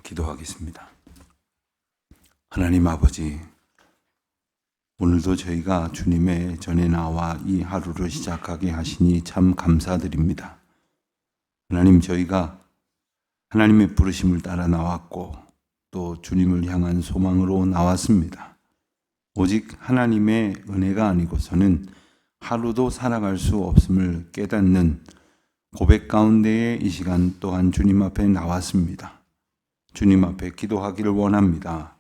기도하겠습니다. 하나님 아버지, 오늘도 저희가 주님의 전에 나와 이 하루를 시작하게 하시니 참 감사드립니다. 하나님, 저희가 하나님의 부르심을 따라 나왔고 또 주님을 향한 소망으로 나왔습니다. 오직 하나님의 은혜가 아니고서는 하루도 살아갈 수 없음을 깨닫는 고백 가운데에 이 시간 또한 주님 앞에 나왔습니다. 주님 앞에 기도하기를 원합니다.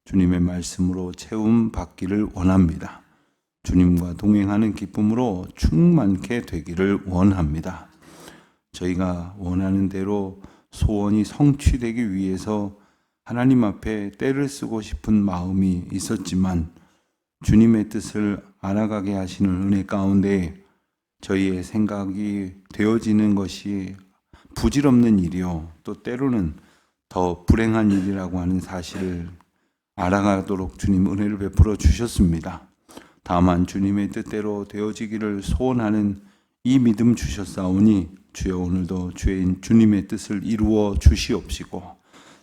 주님의 말씀으로 채움 받기를 원합니다. 주님과 동행하는 기쁨으로 충만케 되기를 원합니다. 저희가 원하는 대로 소원이 성취되기 위해서 하나님 앞에 때를 쓰고 싶은 마음이 있었지만 주님의 뜻을 알아가게 하시는 은혜 가운데 저희의 생각이 되어지는 것이 부질없는 일이요, 또 때로는 더 불행한 일이라고 하는 사실을 알아가도록 주님 은혜를 베풀어 주셨습니다. 다만 주님의 뜻대로 되어지기를 소원하는 이 믿음 주셨사오니 주여 오늘도 죄인 주님의 뜻을 이루어 주시옵시고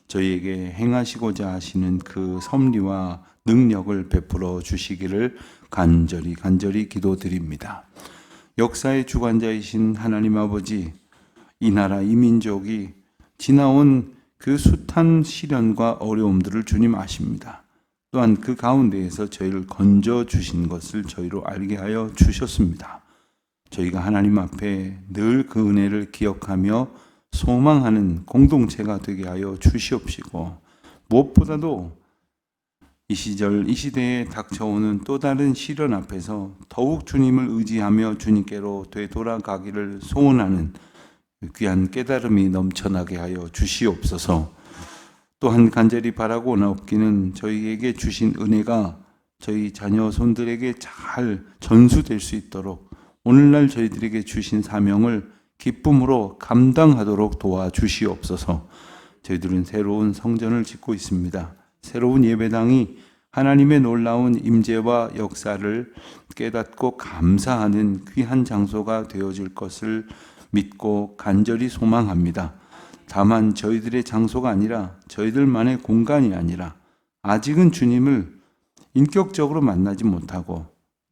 저희에게 행하시고자 하시는 그 섭리와 능력을 베풀어 주시기를 간절히 기도드립니다. 역사의 주관자이신 하나님 아버지, 이 나라 이 민족이 지나온 그 숱한 시련과 어려움들을 주님 아십니다. 또한 그 가운데에서 저희를 건져 주신 것을 저희로 알게 하여 주셨습니다. 저희가 하나님 앞에 늘 그 은혜를 기억하며 소망하는 공동체가 되게 하여 주시옵시고 무엇보다도 이 시절 이 시대에 닥쳐오는 또 다른 시련 앞에서 더욱 주님을 의지하며 주님께로 되돌아가기를 소원하는 귀한 깨달음이 넘쳐나게 하여 주시옵소서. 또한 간절히 바라고 나옵기는 저희에게 주신 은혜가 저희 자녀 손들에게 잘 전수될 수 있도록 오늘날 저희들에게 주신 사명을 기쁨으로 감당하도록 도와주시옵소서. 저희들은 새로운 성전을 짓고 있습니다. 새로운 예배당이 하나님의 놀라운 임재와 역사를 깨닫고 감사하는 귀한 장소가 되어질 것을 믿고 간절히 소망합니다. 다만 저희들의 장소가 아니라 저희들만의 공간이 아니라 아직은 주님을 인격적으로 만나지 못하고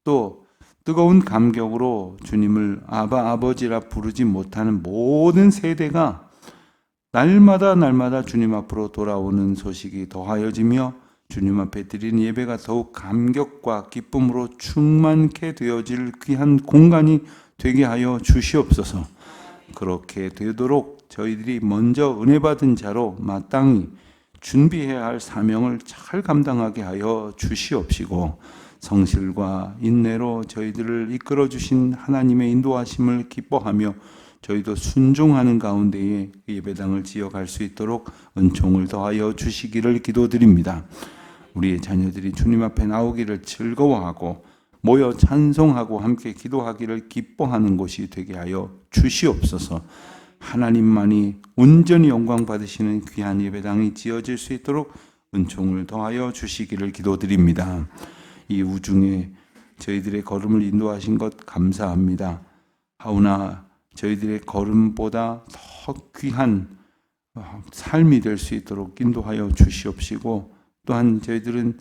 또 뜨거운 감격으로 주님을 아바 아버지라 부르지 못하는 모든 세대가 날마다 주님 앞으로 돌아오는 소식이 더하여지며 주님 앞에 드리는 예배가 더욱 감격과 기쁨으로 충만케 되어질 귀한 공간이 되게 하여 주시옵소서. 그렇게 되도록 저희들이 먼저 은혜 받은 자로 마땅히 준비해야 할 사명을 잘 감당하게 하여 주시옵시고 성실과 인내로 저희들을 이끌어 주신 하나님의 인도하심을 기뻐하며 저희도 순종하는 가운데에 예배당을 지어갈 수 있도록 은총을 더하여 주시기를 기도드립니다. 우리의 자녀들이 주님 앞에 나오기를 즐거워하고 모여 찬송하고 함께 기도하기를 기뻐하는 곳이 되게 하여 주시옵소서. 하나님만이 온전히 영광 받으시는 귀한 예배당이 지어질 수 있도록 은총을 더하여 주시기를 기도드립니다. 이 우중에 저희들의 걸음을 인도하신 것 감사합니다. 하오나 저희들의 걸음보다 더 귀한 삶이 될 수 있도록 인도하여 주시옵시고 또한 저희들은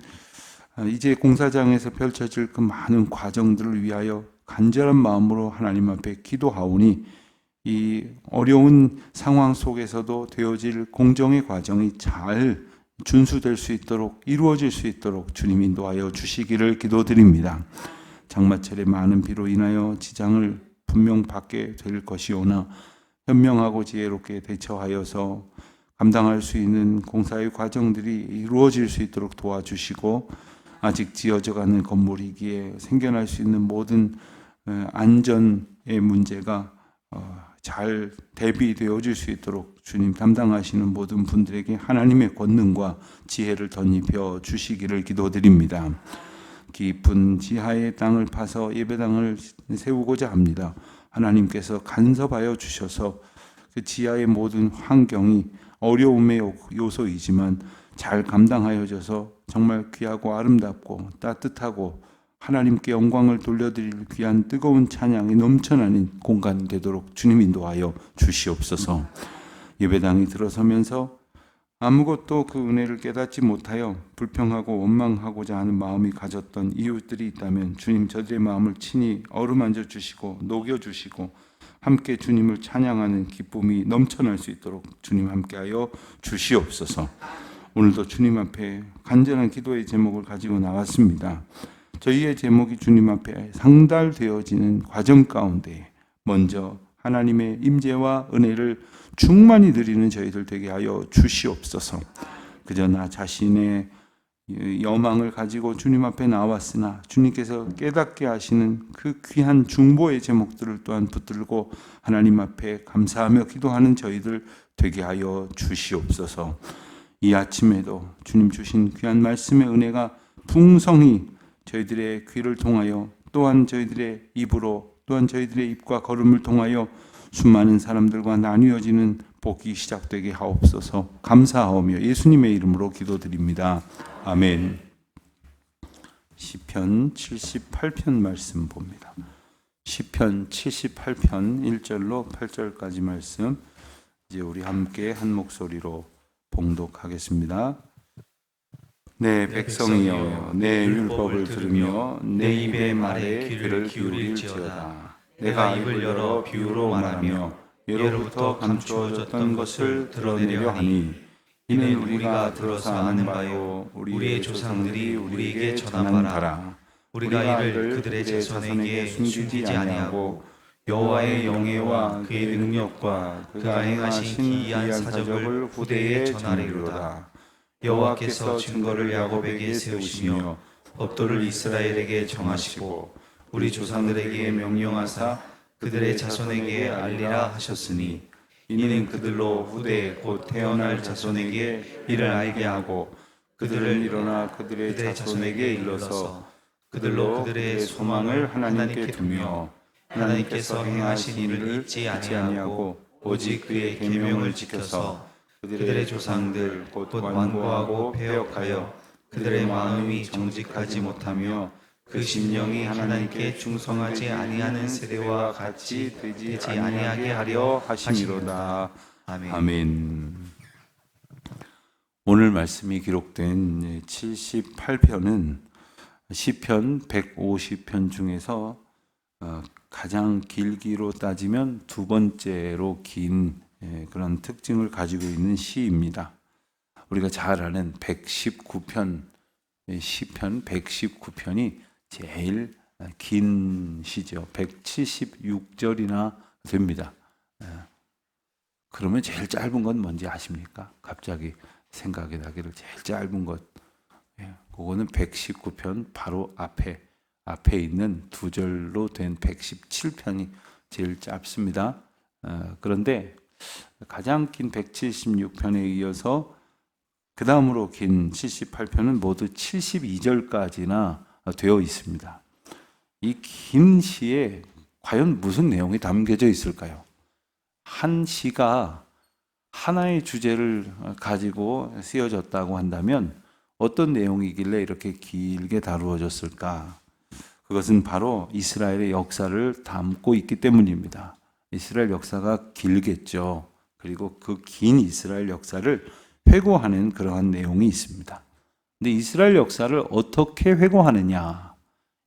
이제 공사장에서 펼쳐질 그 많은 과정들을 위하여 간절한 마음으로 하나님 앞에 기도하오니 이 어려운 상황 속에서도 되어질 공정의 과정이 잘 준수될 수 있도록 이루어질 수 있도록 주님 인도하여 주시기를 기도드립니다. 장마철에 많은 비로 인하여 지장을 분명 받게 될 것이오나 현명하고 지혜롭게 대처하여서 감당할 수 있는 공사의 과정들이 이루어질 수 있도록 도와주시고 아직 지어져가는 건물이기에 생겨날 수 있는 모든 안전의 문제가 잘 대비되어질 수 있도록 주님 담당하시는 모든 분들에게 하나님의 권능과 지혜를 덧입혀 주시기를 기도드립니다. 깊은 지하의 땅을 파서 예배당을 세우고자 합니다. 하나님께서 간섭하여 주셔서 그 지하의 모든 환경이 어려움의 요소이지만 잘 감당하여져서 정말 귀하고 아름답고 따뜻하고 하나님께 영광을 돌려드릴 귀한 뜨거운 찬양이 넘쳐나는 공간이 되도록 주님 인도하여 주시옵소서. 예배당이 들어서면서 아무것도 그 은혜를 깨닫지 못하여 불평하고 원망하고자 하는 마음이 가졌던 이웃들이 있다면 주님 저들의 마음을 친히 어루만져 주시고 녹여 주시고 함께 주님을 찬양하는 기쁨이 넘쳐날 수 있도록 주님 함께하여 주시옵소서. 오늘도 주님 앞에 간절한 기도의 제목을 가지고 나왔습니다. 저희의 제목이 주님 앞에 상달되어지는 과정 가운데 먼저 하나님의 임재와 은혜를 충만히 누리는 저희들 되게 하여 주시옵소서. 그저 나 자신의 여망을 가지고 주님 앞에 나왔으나 주님께서 깨닫게 하시는 그 귀한 중보의 제목들을 또한 붙들고 하나님 앞에 감사하며 기도하는 저희들 되게 하여 주시옵소서. 이 아침에도 주님 주신 귀한 말씀의 은혜가 풍성히 저희들의 귀를 통하여 또한 저희들의 입으로 또한 저희들의 입과 걸음을 통하여 수많은 사람들과 나뉘어지는 복이 시작되게 하옵소서. 감사하오며 예수님의 이름으로 기도드립니다. 아멘. 시편 78편 말씀 봅니다. 시편 78편 1절로 8절까지 말씀 이제 우리 함께 한 목소리로 봉독하겠습니다. 내 백성이여 내 율법을 들으며 내 입의 말에 귀를 기울일지어다. 내가 입을 열어 비유로 말하며 예로부터 감추어졌던 것을 드러내려 하니 이는 우리가 들어서 아는 바요 우리의 조상들이 우리에게 전한 바라. 우리가 이를 그들의 자손에게 숨기지 아니하고 여호와의 영예와 그의 능력과 그가 행하신 기이한 사적을 후대에 전하리로다. 여호와께서 증거를 야곱에게 세우시며 법도를 이스라엘에게 정하시고 우리 조상들에게 명령하사 그들의 자손에게 알리라 하셨으니 이는 그들로 후대 곧 태어날 자손에게 이를 알게 하고 그들을 일어나 그들의 자손에게 일러서 그들로 그들의 소망을 하나님께 두며 하나님께서 행하신 일을 잊지 아니하고 오직 그의 계명을 지켜서 그들의 조상들 곧 완고하고 패역하여 그들의 마음이 정직하지 못하며 그 심령이 하나님께 충성하지 아니하는 세대와 같이 되지 아니하게 하려 하심이로다. 아멘. 오늘 말씀이 기록된 78편은 시편 150편 중에서 가장 길기로 따지면 두 번째로 긴 그런 특징을 가지고 있는 시입니다. 우리가 잘 아는 119편, 시편 119편이 제일 긴 시죠. 176절이나 됩니다. 그러면 제일 짧은 건 뭔지 아십니까? 갑자기 생각이 나기를 제일 짧은 것. 그거는 119편 바로 앞에 있는 두 절로 된 117편이 제일 짧습니다. 그런데 가장 긴 176편에 이어서 그 다음으로 긴 78편은 모두 72절까지나 되어 있습니다. 이 긴 시에 과연 무슨 내용이 담겨져 있을까요? 한 시가 하나의 주제를 가지고 쓰여졌다고 한다면 어떤 내용이길래 이렇게 길게 다루어졌을까? 그것은 바로 이스라엘의 역사를 담고 있기 때문입니다. 이스라엘 역사가 길겠죠. 그리고 그 긴 이스라엘 역사를 회고하는 그러한 내용이 있습니다. 근데 이스라엘 역사를 어떻게 회고하느냐?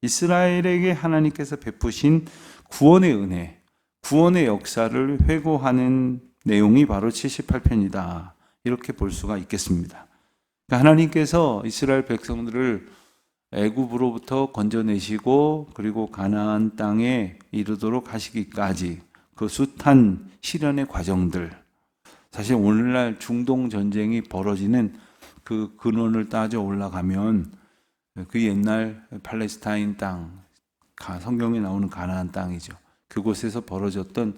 이스라엘에게 하나님께서 베푸신 구원의 은혜, 구원의 역사를 회고하는 내용이 바로 78편이다. 이렇게 볼 수가 있겠습니다. 그러니까 하나님께서 이스라엘 백성들을 애굽으로부터 건져내시고 그리고 가나안 땅에 이르도록 하시기까지 그 숱한 시련의 과정들, 사실 오늘날 중동 전쟁이 벌어지는 그 근원을 따져 올라가면 그 옛날 팔레스타인 땅, 성경에 나오는 가나안 땅이죠. 그곳에서 벌어졌던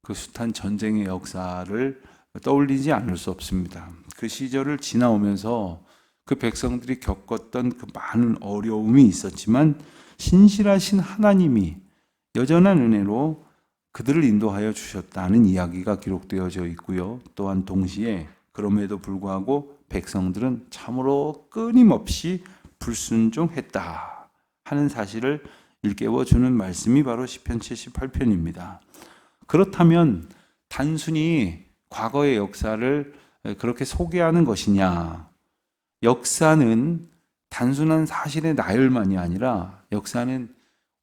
그 숱한 전쟁의 역사를 떠올리지 않을 수 없습니다. 그 시절을 지나오면서 그 백성들이 겪었던 그 많은 어려움이 있었지만 신실하신 하나님이 여전한 은혜로 그들을 인도하여 주셨다는 이야기가 기록되어져 있고요. 또한 동시에 그럼에도 불구하고 백성들은 참으로 끊임없이 불순종했다 하는 사실을 일깨워주는 말씀이 바로 시편 78편입니다. 그렇다면 단순히 과거의 역사를 그렇게 소개하는 것이냐? 역사는 단순한 사실의 나열만이 아니라 역사는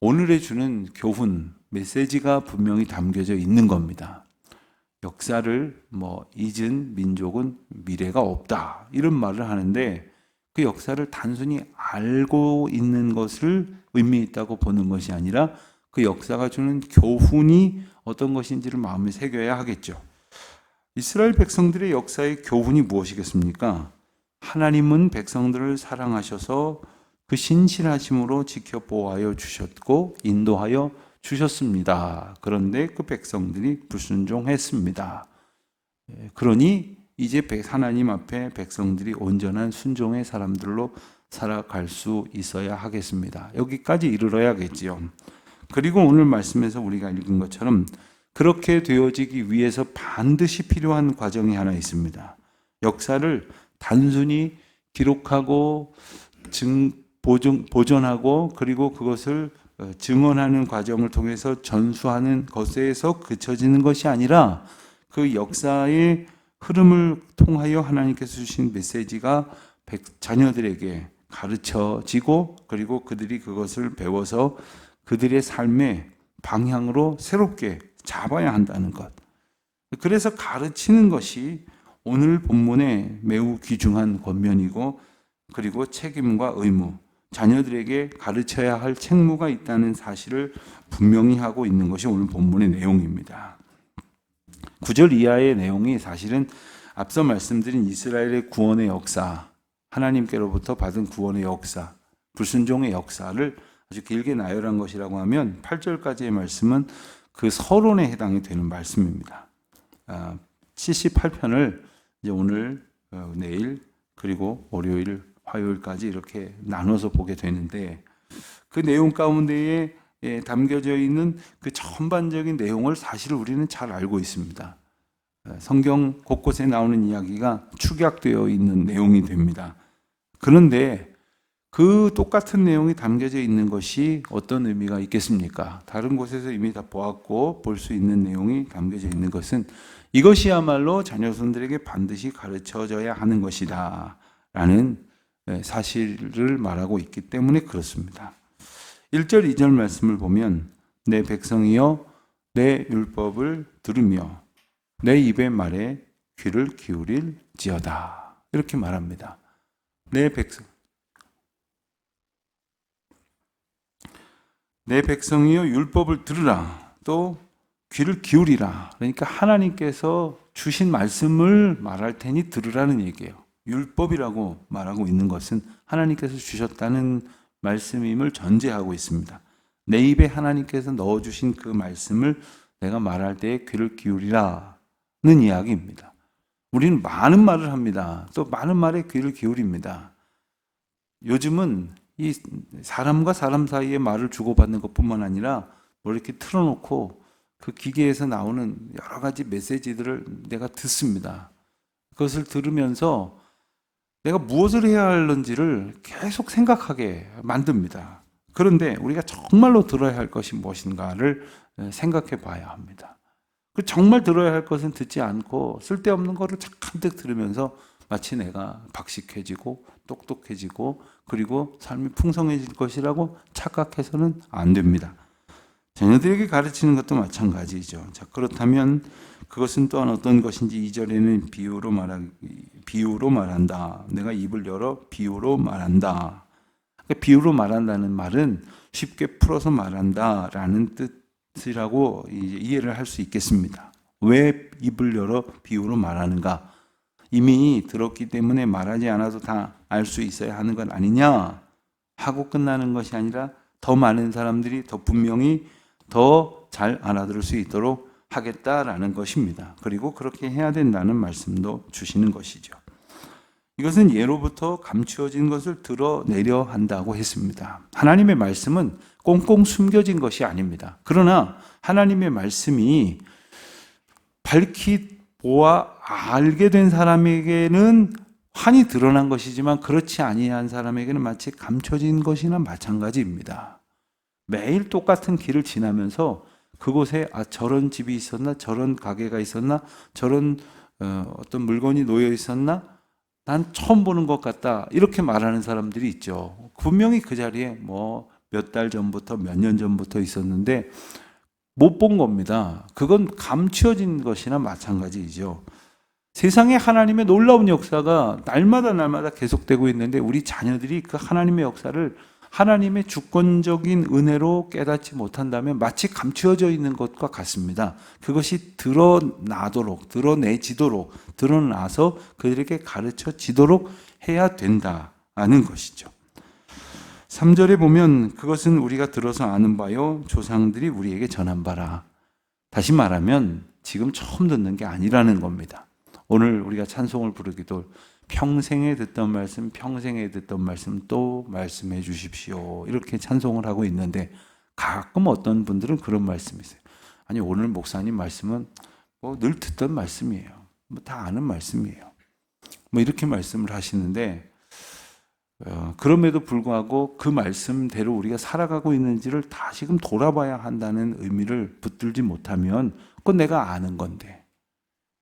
오늘에 주는 교훈, 메시지가 분명히 담겨져 있는 겁니다. 역사를 잊은 민족은 미래가 없다, 이런 말을 하는데 그 역사를 단순히 알고 있는 것을 의미 있다고 보는 것이 아니라 그 역사가 주는 교훈이 어떤 것인지를 마음에 새겨야 하겠죠. 이스라엘 백성들의 역사의 교훈이 무엇이겠습니까? 하나님은 백성들을 사랑하셔서 그 신실하심으로 지켜 보호하여 주셨고 인도하여 주셨습니다. 그런데 그 백성들이 불순종했습니다. 그러니 이제 하나님 앞에 백성들이 온전한 순종의 사람들로 살아갈 수 있어야 하겠습니다. 여기까지 이르러야겠지요. 그리고 오늘 말씀에서 우리가 읽은 것처럼 그렇게 되어지기 위해서 반드시 필요한 과정이 하나 있습니다. 역사를 단순히 기록하고 보존하고 그리고 그것을 증언하는 과정을 통해서 전수하는 것에서 그쳐지는 것이 아니라 그 역사의 흐름을 통하여 하나님께서 주신 메시지가 자녀들에게 가르쳐지고 그리고 그들이 그것을 배워서 그들의 삶의 방향으로 새롭게 잡아야 한다는 것. 그래서 가르치는 것이 오늘 본문의 매우 귀중한 권면이고 그리고 책임과 의무, 자녀들에게 가르쳐야 할 책무가 있다는 사실을 분명히 하고 있는 것이 오늘 본문의 내용입니다. 9절 이하의 내용이 사실은 앞서 말씀드린 이스라엘의 구원의 역사, 하나님께로부터 받은 구원의 역사, 불순종의 역사를 아주 길게 나열한 것이라고 하면 8절까지의 말씀은 그 서론에 해당이 되는 말씀입니다. 78편을 이제 오늘, 내일, 그리고 월요일, 화요일까지 이렇게 나눠서 보게 되는데 그 내용 가운데에 담겨져 있는 그 전반적인 내용을 사실 우리는 잘 알고 있습니다. 성경 곳곳에 나오는 이야기가 축약되어 있는 내용이 됩니다. 그런데 그 똑같은 내용이 담겨져 있는 것이 어떤 의미가 있겠습니까? 다른 곳에서 이미 다 보았고 볼 수 있는 내용이 담겨져 있는 것은 이것이야말로 자녀손들에게 반드시 가르쳐져야 하는 것이다 라는 사실을 말하고 있기 때문에 그렇습니다. 1절 2절 말씀을 보면 내 백성이여 내 율법을 들으며 내 입의 말에 귀를 기울일지어다 이렇게 말합니다. 내 백성이여 율법을 들으라 또 귀를 기울이라. 그러니까 하나님께서 주신 말씀을 말할 테니 들으라는 얘기예요. 율법이라고 말하고 있는 것은 하나님께서 주셨다는 말씀임을 전제하고 있습니다. 내 입에 하나님께서 넣어주신 그 말씀을 내가 말할 때에 귀를 기울이라는 이야기입니다. 우리는 많은 말을 합니다. 또 많은 말에 귀를 기울입니다. 요즘은 이 사람과 사람 사이에 말을 주고받는 것뿐만 아니라 이렇게 틀어놓고 그 기계에서 나오는 여러 가지 메시지들을 내가 듣습니다. 그것을 들으면서 내가 무엇을 해야 하는지를 계속 생각하게 만듭니다. 그런데 우리가 정말로 들어야 할 것이 무엇인가를 생각해 봐야 합니다. 정말 들어야 할 것은 듣지 않고 쓸데없는 거를 잔뜩 들으면서 마치 내가 박식해지고 똑똑해지고 그리고 삶이 풍성해질 것이라고 착각해서는 안 됩니다. 자녀들에게 가르치는 것도 마찬가지죠. 자, 그렇다면 그것은 또한 어떤 것인지 2절에는 비유로 말한다. 내가 입을 열어 비유로 말한다. 그러니까 비유로 말한다는 말은 쉽게 풀어서 말한다라는 뜻이라고 이해를 할 수 있겠습니다. 왜 입을 열어 비유로 말하는가? 이미 들었기 때문에 말하지 않아도 다 알 수 있어야 하는 것 아니냐 하고 끝나는 것이 아니라 더 많은 사람들이 더 분명히 더 잘 알아들을 수 있도록 하겠다라는 것입니다. 그리고 그렇게 해야 된다는 말씀도 주시는 것이죠. 이것은 예로부터 감추어진 것을 드러내려 한다고 했습니다. 하나님의 말씀은 꽁꽁 숨겨진 것이 아닙니다. 그러나 하나님의 말씀이 밝히 보아 알게 된 사람에게는 환히 드러난 것이지만 그렇지 아니한 사람에게는 마치 감춰진 것이나 마찬가지입니다. 매일 똑같은 길을 지나면서 그곳에 저런 집이 있었나, 저런 가게가 있었나, 저런 어떤 물건이 놓여 있었나? 난 처음 보는 것 같다. 이렇게 말하는 사람들이 있죠. 분명히 그 자리에 뭐 몇 달 전부터 몇 년 전부터 있었는데 못 본 겁니다. 그건 감추어진 것이나 마찬가지이죠. 세상에 하나님의 놀라운 역사가 날마다 계속되고 있는데 우리 자녀들이 그 하나님의 역사를 하나님의 주권적인 은혜로 깨닫지 못한다면 마치 감추어져 있는 것과 같습니다. 그것이 드러나서 그들에게 가르쳐지도록 해야 된다는 것이죠. 3절에 보면 그것은 우리가 들어서 아는 바요 조상들이 우리에게 전한 바라. 다시 말하면 지금 처음 듣는 게 아니라는 겁니다. 오늘 우리가 찬송을 부르기도 평생에 듣던 말씀 또 말씀해 주십시오. 이렇게 찬송을 하고 있는데 가끔 어떤 분들은 그런 말씀이 있어요. 아니 오늘 목사님 말씀은 뭐 늘 듣던 말씀이에요. 뭐 다 아는 말씀이에요. 뭐 이렇게 말씀을 하시는데 그럼에도 불구하고 그 말씀대로 우리가 살아가고 있는지를 다시금 돌아봐야 한다는 의미를 붙들지 못하면 그건 내가 아는 건데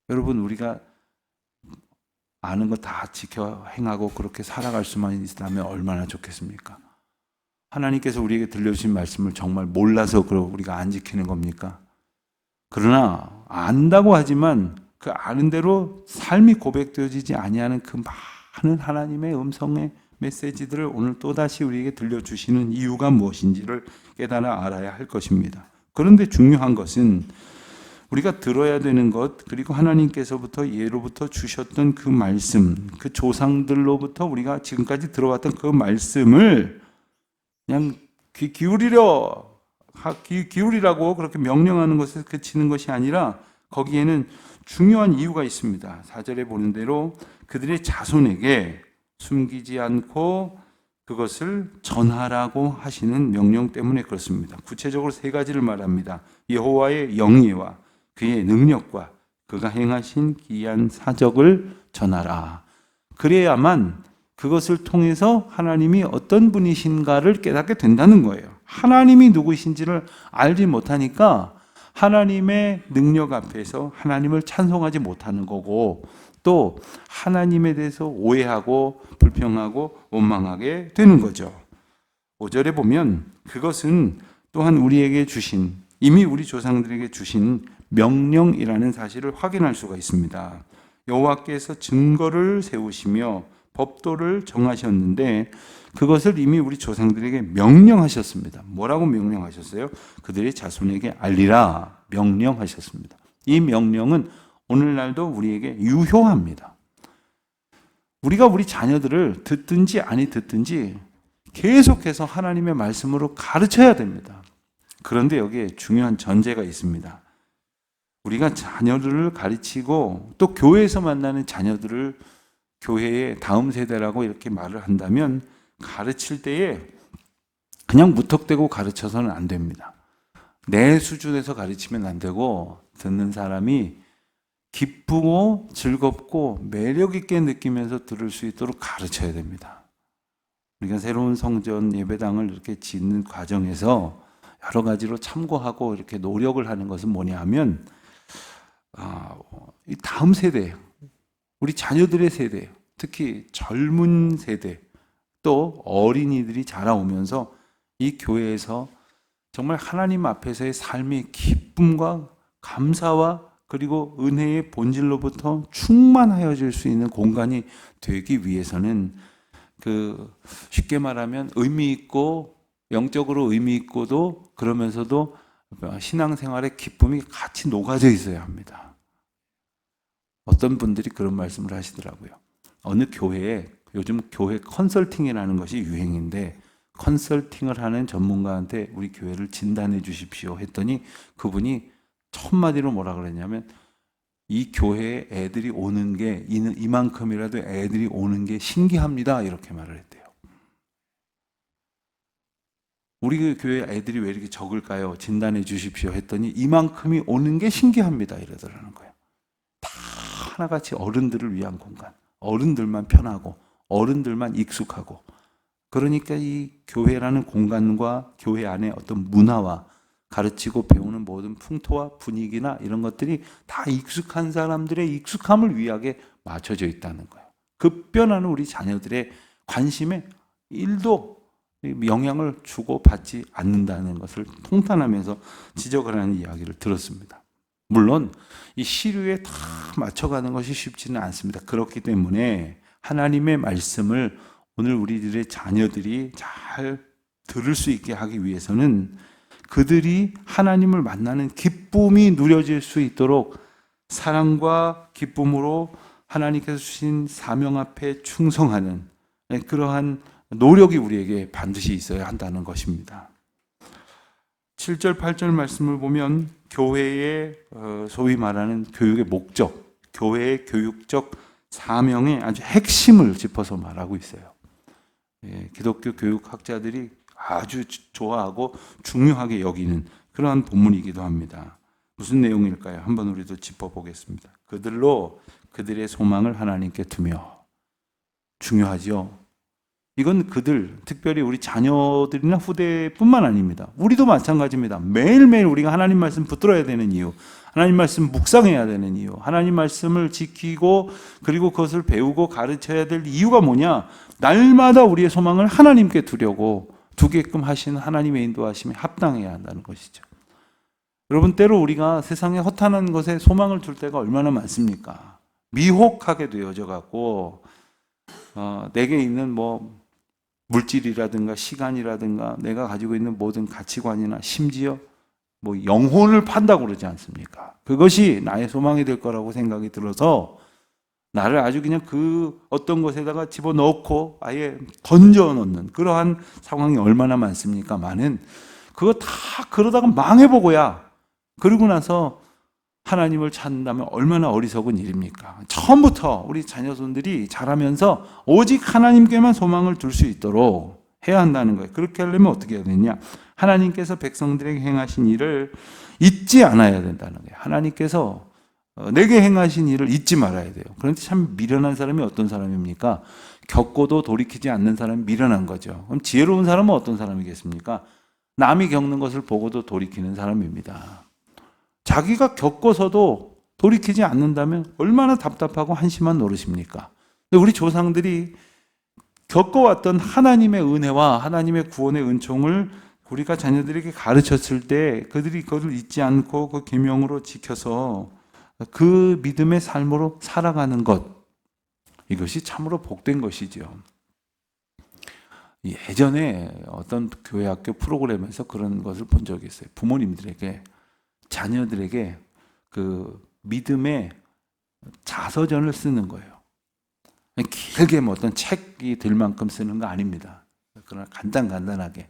여러분 우리가 아는 거 다 지켜 행하고 그렇게 살아갈 수만 있다면 얼마나 좋겠습니까? 하나님께서 우리에게 들려주신 말씀을 정말 몰라서 우리가 안 지키는 겁니까? 그러나 안다고 하지만 그 아는 대로 삶이 고백되어지지 아니하는 그 많은 하나님의 음성의 메시지들을 오늘 또다시 우리에게 들려주시는 이유가 무엇인지를 깨달아 알아야 할 것입니다. 그런데 중요한 것은 우리가 들어야 되는 것, 그리고 하나님께서부터 예로부터 주셨던 그 말씀, 그 조상들로부터 우리가 지금까지 들어왔던 그 말씀을 그냥 귀 기울이라고 그렇게 명령하는 것에 그치는 것이 아니라 거기에는 중요한 이유가 있습니다. 4절에 보는 대로 그들의 자손에게 숨기지 않고 그것을 전하라고 하시는 명령 때문에 그렇습니다. 구체적으로 세 가지를 말합니다. 여호와의 영예와 그의 능력과 그가 행하신 기이한 사적을 전하라. 그래야만 그것을 통해서 하나님이 어떤 분이신가를 깨닫게 된다는 거예요. 하나님이 누구이신지를 알지 못하니까 하나님의 능력 앞에서 하나님을 찬송하지 못하는 거고 또 하나님에 대해서 오해하고 불평하고 원망하게 되는 거죠. 5절에 보면 그것은 또한 우리에게 주신 이미 우리 조상들에게 주신 명령이라는 사실을 확인할 수가 있습니다. 여호와께서 증거를 세우시며 법도를 정하셨는데 그것을 이미 우리 조상들에게 명령하셨습니다. 뭐라고 명령하셨어요? 그들의 자손에게 알리라 명령하셨습니다. 이 명령은 오늘날도 우리에게 유효합니다. 우리가 우리 자녀들을 듣든지 아니 듣든지 계속해서 하나님의 말씀으로 가르쳐야 됩니다. 그런데 여기에 중요한 전제가 있습니다. 우리가 자녀들을 가르치고 또 교회에서 만나는 자녀들을 교회의 다음 세대라고 이렇게 말을 한다면 가르칠 때에 그냥 무턱대고 가르쳐서는 안 됩니다. 내 수준에서 가르치면 안 되고 듣는 사람이 기쁘고 즐겁고 매력 있게 느끼면서 들을 수 있도록 가르쳐야 됩니다. 우리가 새로운 성전 예배당을 이렇게 짓는 과정에서 여러 가지로 참고하고 이렇게 노력을 하는 것은 뭐냐 하면 이 다음 세대, 우리 자녀들의 세대, 특히 젊은 세대, 또 어린이들이 자라오면서 이 교회에서 정말 하나님 앞에서의 삶의 기쁨과 감사와 그리고 은혜의 본질로부터 충만하여질 수 있는 공간이 되기 위해서는 쉽게 말하면 의미 있고 영적으로 의미 있고도 그러면서도 신앙생활의 기쁨이 같이 녹아져 있어야 합니다. 어떤 분들이 그런 말씀을 하시더라고요. 어느 교회에 요즘 교회 컨설팅이라는 것이 유행인데 컨설팅을 하는 전문가한테 우리 교회를 진단해 주십시오 했더니 그분이 첫마디로 뭐라 그랬냐면 이 교회에 애들이 오는 게 이만큼이라도 애들이 오는 게 신기합니다 이렇게 말을 했대요. 우리 교회 애들이 왜 이렇게 적을까요? 진단해 주십시오 했더니 이만큼이 오는 게 신기합니다 이러더라는 거예요. 다 하나같이 어른들을 위한 공간, 어른들만 편하고 어른들만 익숙하고 그러니까 이 교회라는 공간과 교회 안에 어떤 문화와 가르치고 배우는 모든 풍토와 분위기나 이런 것들이 다 익숙한 사람들의 익숙함을 위하게 맞춰져 있다는 거예요. 급변하는 우리 자녀들의 관심에 1도 영향을 주고 받지 않는다는 것을 통탄하면서 지적을 하는 이야기를 들었습니다. 물론 이 시류에 다 맞춰가는 것이 쉽지는 않습니다. 그렇기 때문에 하나님의 말씀을 오늘 우리들의 자녀들이 잘 들을 수 있게 하기 위해서는 그들이 하나님을 만나는 기쁨이 누려질 수 있도록 사랑과 기쁨으로 하나님께서 주신 사명 앞에 충성하는 그러한 노력이 우리에게 반드시 있어야 한다는 것입니다. 7절, 8절 말씀을 보면 교회의 소위 말하는 교육의 목적, 교회의 교육적 사명의 아주 핵심을 짚어서 말하고 있어요. 기독교 교육학자들이 아주 좋아하고 중요하게 여기는 그러한 본문이기도 합니다. 무슨 내용일까요? 한번 우리도 짚어보겠습니다. 그들로 그들의 소망을 하나님께 두며. 중요하죠. 이건 그들, 특별히 우리 자녀들이나 후대뿐만 아닙니다. 우리도 마찬가지입니다. 매일매일 우리가 하나님 말씀 붙들어야 되는 이유, 하나님 말씀 묵상해야 되는 이유, 하나님 말씀을 지키고 그리고 그것을 배우고 가르쳐야 될 이유가 뭐냐? 날마다 우리의 소망을 하나님께 두게끔 하시는 하나님의 인도하심에 합당해야 한다는 것이죠. 여러분, 때로 우리가 세상에 허탄한 것에 소망을 둘 때가 얼마나 많습니까? 미혹하게 되어져 갖고 내게 있는 물질이라든가 시간이라든가 내가 가지고 있는 모든 가치관이나 심지어 영혼을 판다고 그러지 않습니까? 그것이 나의 소망이 될 거라고 생각이 들어서 나를 아주 그냥 그 어떤 것에다가 집어넣고 아예 던져놓는 그러한 상황이 얼마나 많습니까? 많은 그거 다 그러다가 망해보고야 그러고 나서 하나님을 찾는다면 얼마나 어리석은 일입니까? 처음부터 우리 자녀손들이 자라면서 오직 하나님께만 소망을 둘 수 있도록 해야 한다는 거예요. 그렇게 하려면 어떻게 해야 되냐? 하나님께서 백성들에게 행하신 일을 잊지 않아야 된다는 거예요. 하나님께서 내게 행하신 일을 잊지 말아야 돼요. 그런데 참 미련한 사람이 어떤 사람입니까? 겪고도 돌이키지 않는 사람이 미련한 거죠. 그럼 지혜로운 사람은 어떤 사람이겠습니까? 남이 겪는 것을 보고도 돌이키는 사람입니다. 자기가 겪어서도 돌이키지 않는다면 얼마나 답답하고 한심한 노릇입니까? 근데 우리 조상들이 겪어왔던 하나님의 은혜와 하나님의 구원의 은총을 우리가 자녀들에게 가르쳤을 때 그들이 그것을 잊지 않고 그 계명으로 지켜서 그 믿음의 삶으로 살아가는 것, 이것이 참으로 복된 것이죠. 예전에 어떤 교회 학교 프로그램에서 그런 것을 본 적이 있어요. 부모님들에게 자녀들에게 그 믿음의 자서전을 쓰는 거예요. 길게 어떤 책이 될 만큼 쓰는 거 아닙니다. 그러나 간단하게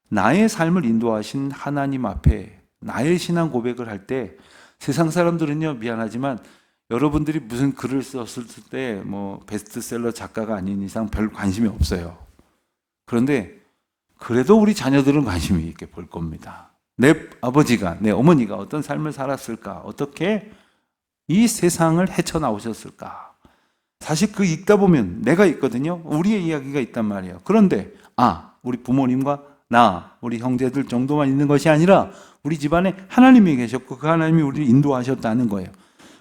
나의 삶을 인도하신 하나님 앞에 나의 신앙 고백을 할 때 세상 사람들은요, 미안하지만 여러분들이 무슨 글을 썼을 때 베스트셀러 작가가 아닌 이상 별 관심이 없어요. 그런데 그래도 우리 자녀들은 관심이 있게 볼 겁니다. 내 아버지가, 내 어머니가 어떤 삶을 살았을까? 어떻게 이 세상을 헤쳐나오셨을까? 사실 그 읽다 보면 내가 있거든요. 우리의 이야기가 있단 말이에요. 그런데 우리 부모님과 우리 형제들 정도만 있는 것이 아니라 우리 집안에 하나님이 계셨고 그 하나님이 우리를 인도하셨다는 거예요.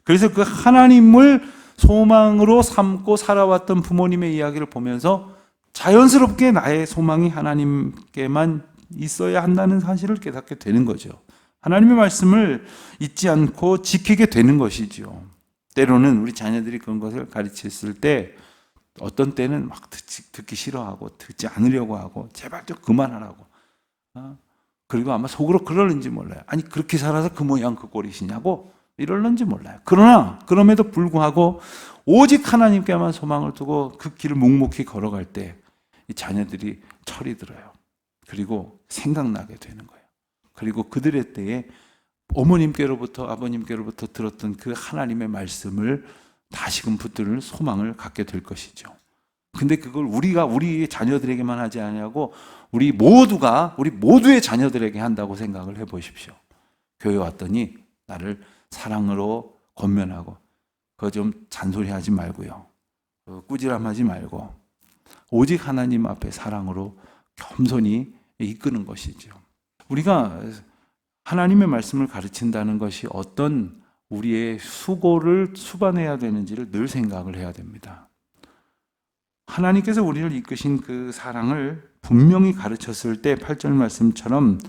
그래서 그 하나님을 소망으로 삼고 살아왔던 부모님의 이야기를 보면서 자연스럽게 나의 소망이 하나님께만 있어야 한다는 사실을 깨닫게 되는 거죠. 하나님의 말씀을 잊지 않고 지키게 되는 것이죠. 때로는 우리 자녀들이 그런 것을 가르쳤을 때 어떤 때는 막 듣기 싫어하고 듣지 않으려고 하고 제발 좀 그만하라고. 그리고 아마 속으로 그러는지 몰라요. 아니 그렇게 살아서 그 모양 그 꼴이시냐고 이럴는지 몰라요. 그러나 그럼에도 불구하고 오직 하나님께만 소망을 두고 그 길을 묵묵히 걸어갈 때 이 자녀들이 철이 들어요. 그리고 생각나게 되는 거예요. 그리고 그들의 때에 어머님께로부터 아버님께로부터 들었던 그 하나님의 말씀을 다시금 붙들 소망을 갖게 될 것이죠. 근데 그걸 우리가 우리 자녀들에게만 하지 않냐고 우리 모두의 자녀들에게 한다고 생각을 해보십시오. 교회 왔더니 나를 사랑으로 권면하고 그거 좀 잔소리하지 말고요. 꾸지람하지 말고 오직 하나님 앞에 사랑으로 겸손히 이끄는 것이죠. 우리가 하나님의 말씀을 가르친다는 것이 어떤 우리의 수고를 수반해야 되는지를 늘 생각을 해야 됩니다. 하나님께서 우리를 이끄신 그 사랑을 분명히 가르쳤을 때 8절 말씀처럼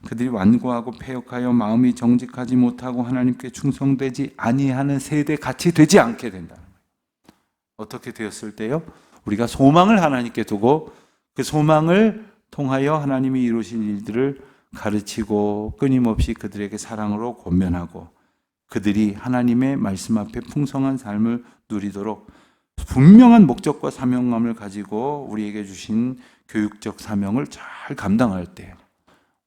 그들이 완고하고 패역하여 마음이 정직하지 못하고 하나님께 충성되지 아니하는 세대 같이 되지 않게 된다는 거예요. 어떻게 되었을 때요? 우리가 소망을 하나님께 두고 그 소망을 통하여 하나님이 이루신 일들을 가르치고 끊임없이 그들에게 사랑으로 권면하고 그들이 하나님의 말씀 앞에 풍성한 삶을 누리도록 분명한 목적과 사명감을 가지고 우리에게 주신 교육적 사명을 잘 감당할 때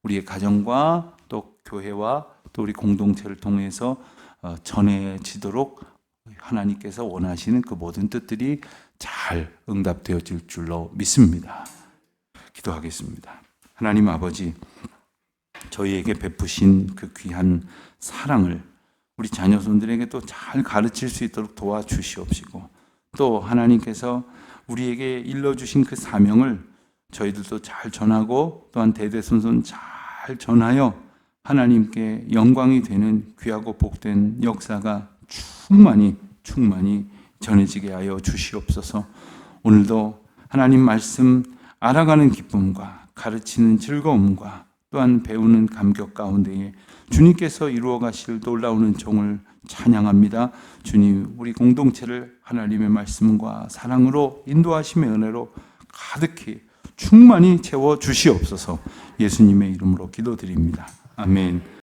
우리의 가정과 또 교회와 또 우리 공동체를 통해서 전해지도록 하나님께서 원하시는 그 모든 뜻들이 잘 응답되어질 줄로 믿습니다. 기도하겠습니다. 하나님 아버지, 저희에게 베푸신 그 귀한 사랑을 우리 자녀손들에게 또 잘 가르칠 수 있도록 도와주시옵시고 또 하나님께서 우리에게 일러주신 그 사명을 저희들도 잘 전하고 또한 대대손손 잘 전하여 하나님께 영광이 되는 귀하고 복된 역사가 충만히 전해지게 하여 주시옵소서. 오늘도 하나님 말씀 알아가는 기쁨과 가르치는 즐거움과 또한 배우는 감격 가운데에 주님께서 이루어 가실 놀라운 종을 찬양합니다. 주님, 우리 공동체를 하나님의 말씀과 사랑으로 인도하심의 은혜로 가득히 충만히 채워 주시옵소서. 예수님의 이름으로 기도드립니다. 아멘.